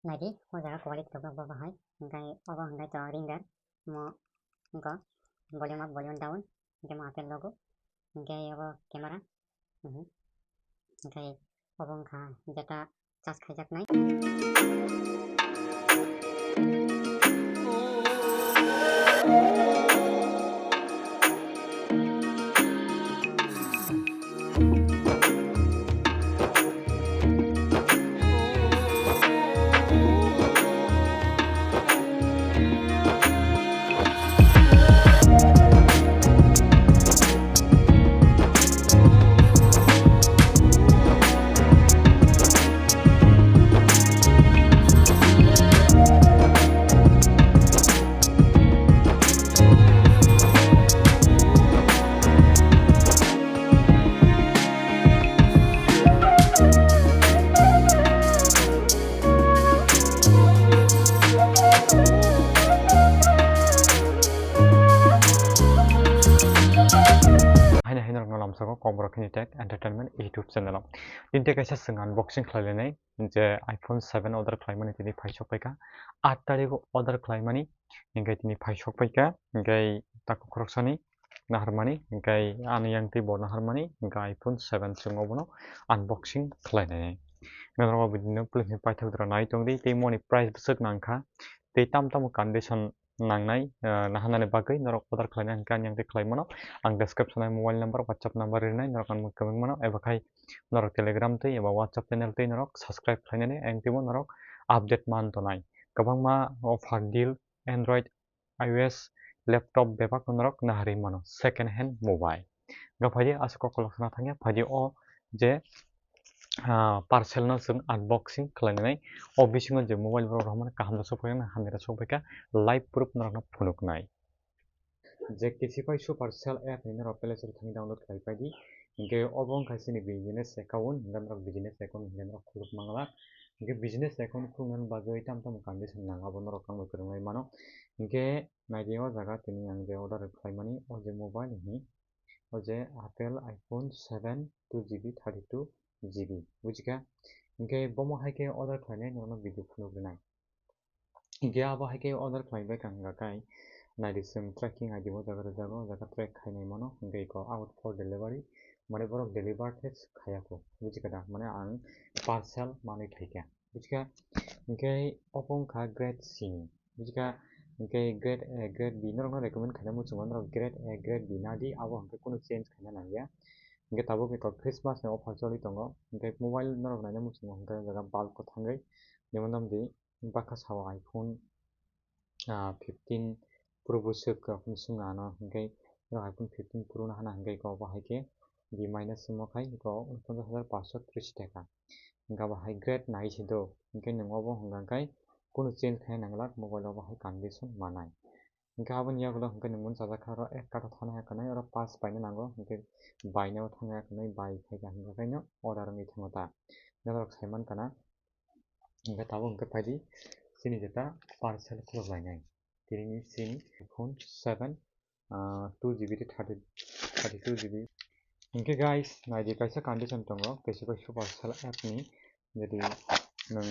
Lagi oh jaga quality to bahai hingkai obo hingkai to ringer mo hingko volume up volume down hingkai mo apple logo hingkai obo camera hingkai obo hingka jeta charge khaijaknai Hai hai normal lamsago kombrokini tech entertainment YouTube channel tinte kaisa sing unboxing khlainai je iPhone 7 order khlaimani tini phaisok paika 8 tarikh order khlaimani hingkai tini phaisok paika hingkai taku khoroksani naharmani hingkai ani yang tibo naharmani hingkai iPhone 7 singo bono unboxing khlainai nangro bidino plugin paithak dra nai tongdi tei price bsuk nangkha tei tam condition nangnai nahanani bagui norok order khlainai hingka yang khlaimano ang description ai mobile number whatsapp number rinai norok ang mukhaming mano eba khai norok telegram tei eba whatsapp channel tei norok subscribe khlainani ang timo norok update man tonai kwbangma offer deal android iOS laptop bebak norok nahari mano second hand mobile gaphai asoko kolokna thangya phai o je parcel no जों unboxing khlainai o bisingo je mobile borok rok kaham sokpaika hamira sokpaika live proof norok phunuknai je kisify super cell app ni norok play store thani download khlaipai di hingke obo wngkha chini business account hingke norok business account hingke norok khuluk mangla hingke business account khulna bagui tam condition nang abo norok ang kwrwngai mano hingke naidi o jaga tini ang je order khlaimani o je mobile ni o je apple iPhone 7 2GB 32GB bujika hingke bomo haike order khlainai norok video phunuknai hingke abo haike order khlaibai kangakai naidi sung tracking ID o jaga rejago jaga track khainai mano hingke ko out for delivery mane borok deliver test khayako bujikada mane ang parcel manui thaika bujika hingke obo wngkha grade C bujika hingke grade A grade B norok no recommend khaina muchungo norok grade A grade B nadi abo hingke kono change khaina nangya hingke tabuk ni Christmas ni offer choli tongo hingke mobile norok naina muchungo hingke jaga bulk o thangui jemon namdi baka sawa iPhone 15 Pro busuk sunga no hingke iPhone 15 Pro no hana hingke ko bo haike B minus sumo khai ko 49530 taka hingke bo hai grade nai sido hingke ningo bo hingkai kono change khai nangla mobile bo hai condition manai hingke aboni yagulo hingke ningmon chajaka ro ek kato thana hakanai oro pass paina nango hingke bainao thanga hakanai bai khaika hingke no order ni thango ta norok saiman kana hingke tabo hingke paidi chini jeta parcel khulainai tini chini iPhone 7 2GB 32GB hingke guys naidi kaisa condition tongo kisify supercell app ni jadi nang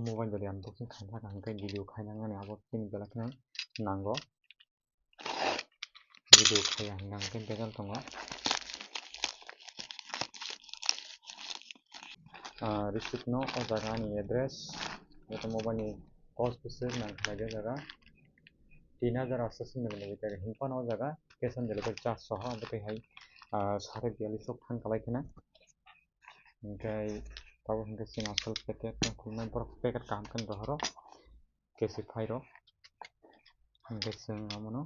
mobile jadi unboxing khaina hingke video khainangani abo tini belak nang nango video khaya hingke begal tongo receipt no o jaga ni address jeta mobile ni post busuk nang khlaide jaga 3880 milimeter hingpano o jaga cash on delivery charge soho amtwui hai 42 thang kalaikina hingkai tabo hingke chini asol packet khulnai borok packet kaham khani rohoro kesify ro hingke chwng amono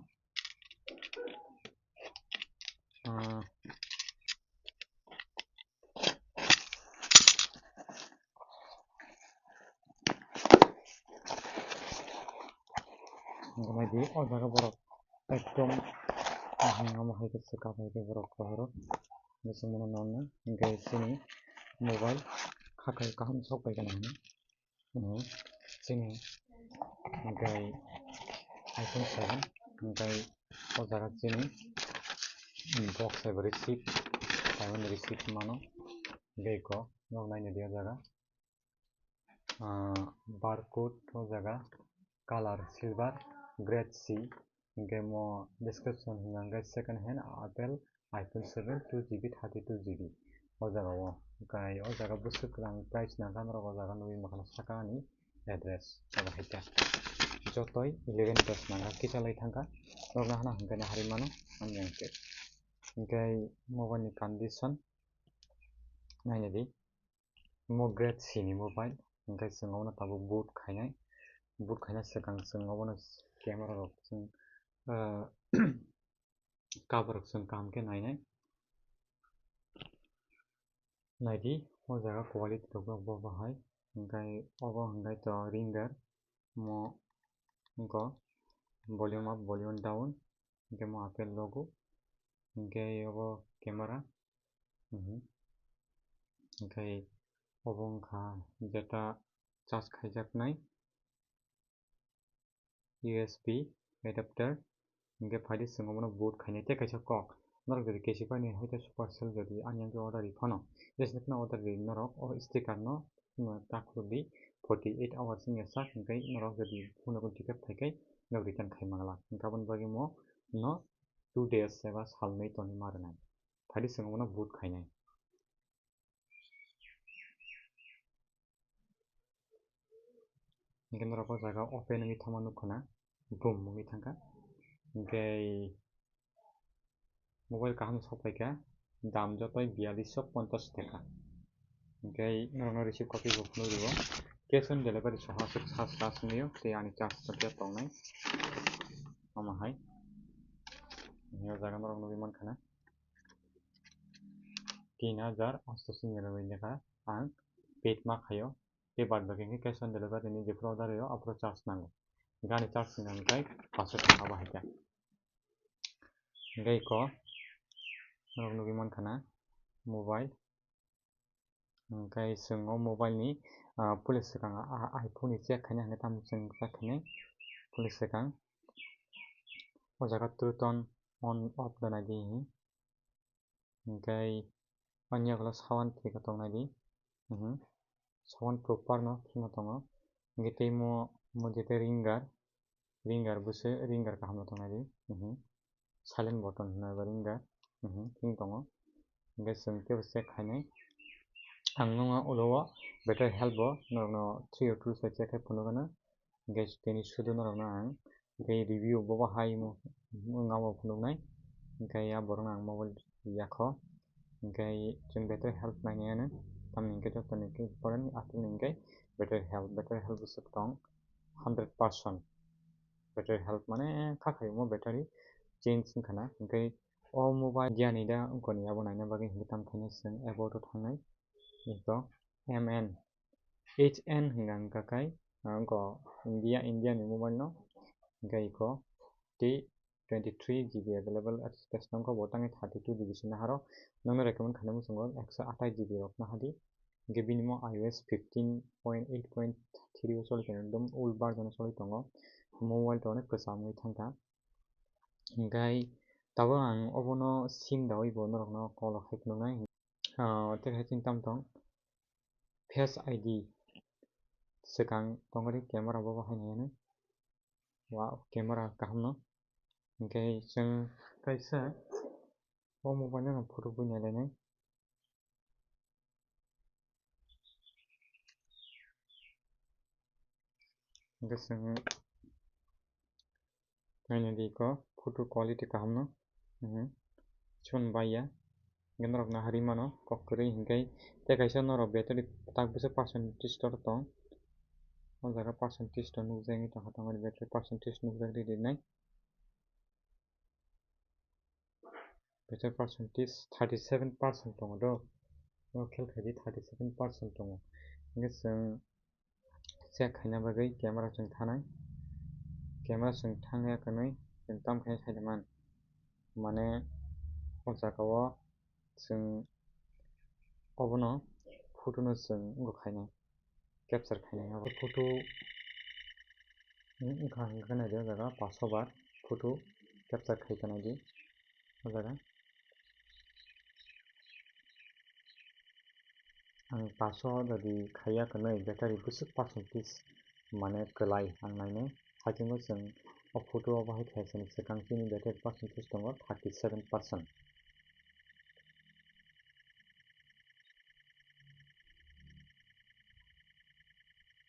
naidi o jaga borok ekdom amo haike chwka haike borok rohoro chwngmano nonno hingke chini mobile khakai kaham sokpai kana chini hingkai iPhone 7 hingkai o jaga chini box eba receipt taiwan receipt mano hingke ko nog naina di o jaga barcode o jaga color silver grade C hingke mo description hingka second hand Apple iPhone 7 2GB 32GB o jaga o hingkai o jaga busuk rang price na ganrok o jaga nugui mano saka ni address abo haita jotoi 11 dash nanga kisalai thangka rokna hana hingkai hari mano amjangke hingkai mobile ni condition naina di mo grade C ni mobile hingkai chwng obo tabo boot khainai swkang chwng obono camera rok chwng cover rok chwng kaham khe nainai naidi o jaga quality rok bo hai hingkai obo hingkai to ringer mo wngko volume up volume down hingke mo Apple logo hingke obo camera hingkai obo wngkha data charge khaijaknai USB adapter hingke phaidi chwng obono boot khainai tei kaisa kok norok jodi kesipar ni haita supercell jodi ani angke order ri phano jesni phano order ri norok o sticker no takhulodi 48 hours ni sak hingkai norok jodi phone bo ticket thaikai nog return khai mangla hingke aboni bagui mo no 2 days eba salnui tonwi ma rwnai phaidi chwng obono boot khainai hingke norok o jaga open wngwi thangma nukho na boom wngwi thangkha hingkai mobile kaham sopaikha dam jotoi 4250 taka hingkai norok no receive copy bo phunukgo cash on delivery saha aswk wngwio tei ani charge no tongnai omo hai o jaga norok nugui mankha na 3899 ni lekha ang paid ma khaio tei baad baki hingke cash on delivery ni jephru order rwio afro charge nango hingke ani charge wngkha hingkai 500 taka bo haikha hingke iko norok nugui mankha na mobile hingkai chwng o mobile ni police swkang iPhone ni check khainai hingke tamo chwng check khainai police swkang o jaga 2 ton on off gana di hingkai ani ukulog sound free khe tongnai di sound proof no kheno tongo hingke tei mo jete ringer busi ringer kaham no tongnai di silent button hinui ringer kheno tongo hingke chwng tebo check khainai ang no ulo o battery health bo norok no 3 tools bai check khai phunukgo hingke tini sudo norok no ang review bo haimo wngma bo phunuknai hingkai ah borok no ang mobile yakho hingkai chwng battery health nainai ano tamoni hingke jotoni important after hingke battery health busuk tong 100% battery health mane kakhai mo battery change wngkha na hingkai o mobile jani da wngkoni abo naina bagui hingke tamo khainai chwng about o thangnai ito MN HN hingka wngkha kai wngko India ni mobile no hingkai iko T23GB available space nongkho bo tangoi 32GB se naharo nongno recommend khainai muchungo 128GB rok nahadi hingke bini mo iOS 15.8.3 o cholitongo ekdom old version o choli tongo mobile to ọনেক kwcham wngwi thangkha hingkai tabuk ang obono sim dawai bo norok no call khai phunuknai tei hai chini tamo tong face ID swkang tongri camera bo hainai ano wow camera kaham no hingkai chwng kaisa o mobile no photo buini lainai hingke chwng nainai di iko photo quality kaham no chiboni baiya hingke norok nahari mano kok kwrwi hingkai tei kaisa norok battery tak busi percentage tor tong o jaga percentage to nukjagui tongkha tongmani battery percentage nukjaknai rinai battery percentage 37% tongo do o khel khai di 37% tongo hingke chwng check khaina bagui camera chwng thanai camera chwng thangya kunui chwng tamo khai saimano mane o jaga o chwng obono photo no chwng wngko khainai capture khainai abo photo wngkha hingke naidi o jaga 500 bar photo capture khaika naidi o jaga आं पासो जदि खाया कनै battery बुसुक percentage माने कलाय आं नायनो हाजिमो जों फटो बाहाय थायसनि सिगांथिनि बेटारि पार्सेन्टेज दङ 37%।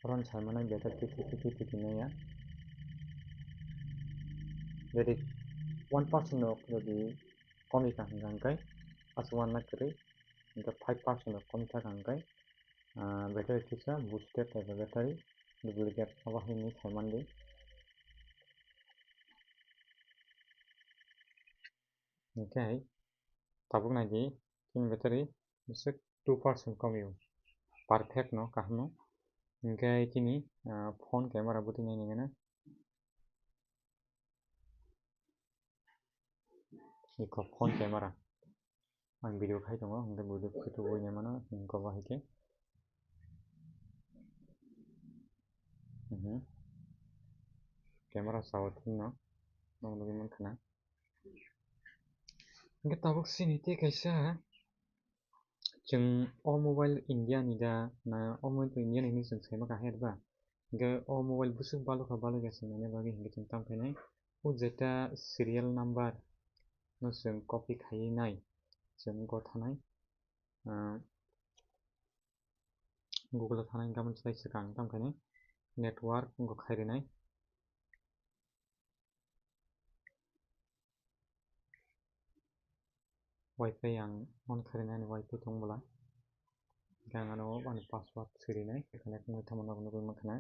रन सायमानाय बेटारि टिटि नाया jadi 1% of the komika hangkai as 1 lakh kiri the 5% of komika hangkai battery kisa boosted type of battery duplicate apa ini samandi okay tabuk naji in battery bisa 2% komiu perfect no kahno okay kini phone camera buti nai na iko phone camera ang video khai dong ang video photo boy mana ko bahike camera sawat no nong lagi man khana nge tabuk sini te kaisa जों all mobile india ni da na all mobile india ni जों सेमा का हेरबा nge all mobile busuk balu ka balu gasa na bagi nge जों tamphene o jeta serial number no जों copy khai nai जों go thanai google thanai gaman sai sikang tamphene network go khairinai wifi yang on khairinai wifi thongbola gangano ban password sirinai connect mo thamana no ma khana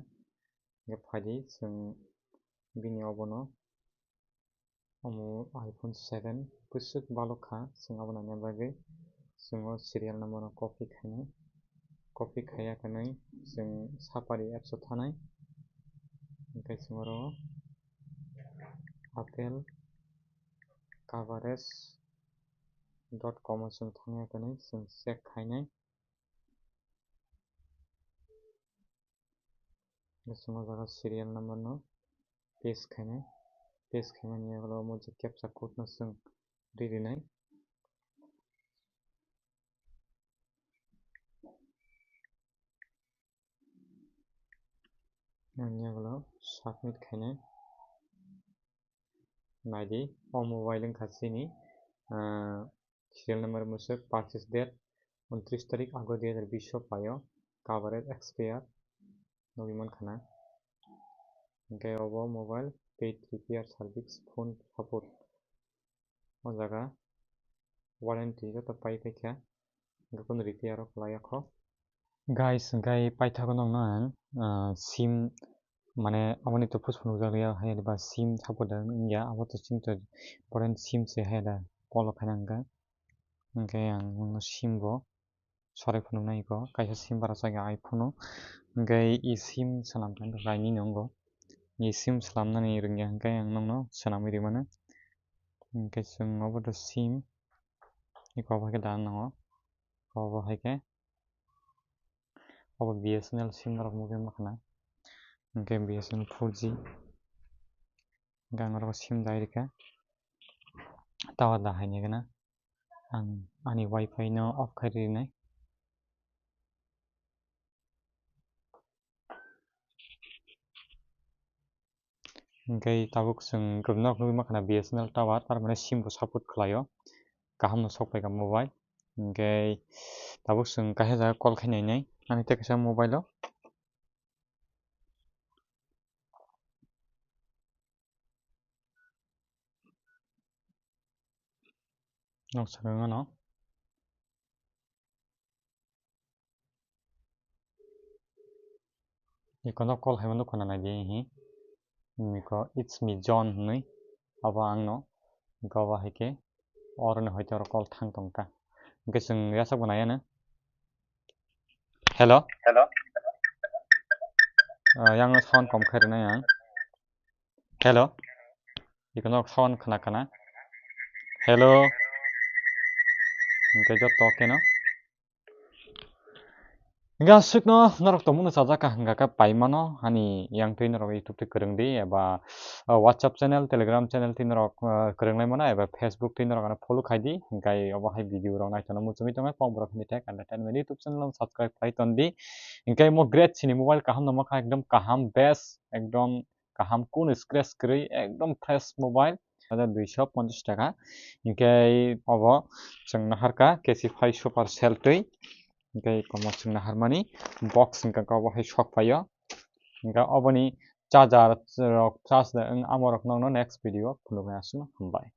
nge phadi जों bini obono omo iphone 7 busuk balu kha जों abona ne bagi जों serial number no copy khaya kanai जों safari apps thanai ओमफ्राय जोङो apple coverage.com जों थांनाय kanai जों check खायनाय जोङो जागा serial number no paste खायनाय यावलो मोनसे captcha code no जों रिदिनाय यावलो submit खायनाय नायदि all mobile खासिनि serial number मुसक purchase date 29 तारिख आगो 2020 पायो coverage expire नबिमन खाना ओमफ्राय अबो mobile paid repair service phone support o jaga warranty to pai paikha gakon repair klayakho guys gai paithago nong na sim মানে amani to phus phunu jagya hayba sim support ya abo to sim to important sim se hayda call khananga okay ang sim bo sore phunu nai ko kaisa sim bara saga iphone gai i sim salam tan raini nongo i sim salamnani rungya gai ang nongno sanamiri mana gai जों abo to sim iko bhage dan no abo haike abo bsnl sim rok mugi makhana okay bsnl 4G gang rok sim dairika tawa da haine gana ang ani wifi no off khairinai okay tabuk जों gobnak nugi makhana bsnl tower tar mane sim bo support khlaio kaham no sok paika mobile okay tabuk जों kaisa jaga call khainai nai ani te kaisa mobile o nok sakang no ikono call haimano khona na di hi miko it's me john hnui abo angno goba haike orno hoite call thang tongka okay जों yasak banaya na hello yang sound kom khairina yang hello ikono sound khana kana hello okay jo to keno Hingga sukno norok tongmung sajaka hingga ka paimano hani yang tui norok YouTube tui kereng di eba WhatsApp channel Telegram channel tui norok kereng lai mana eba Facebook tui norok follow khai di hingga obo hai video rok naitono muchungui tongo pong borok ni tag entertainment YouTube channel subscribe khai ton di hingga mo great chini mobile kaham nomaka ekdom kaham best ekdom kaham kun scratch kwrui ekdom fresh mobile 250 টাকা hingkai obo chung naharka kesi 500 sell tui hingkai komo chung naharmani box hingka obo hai shok paio hingka oboni charger rok charge amo rok no next video phunukgui asung hambai.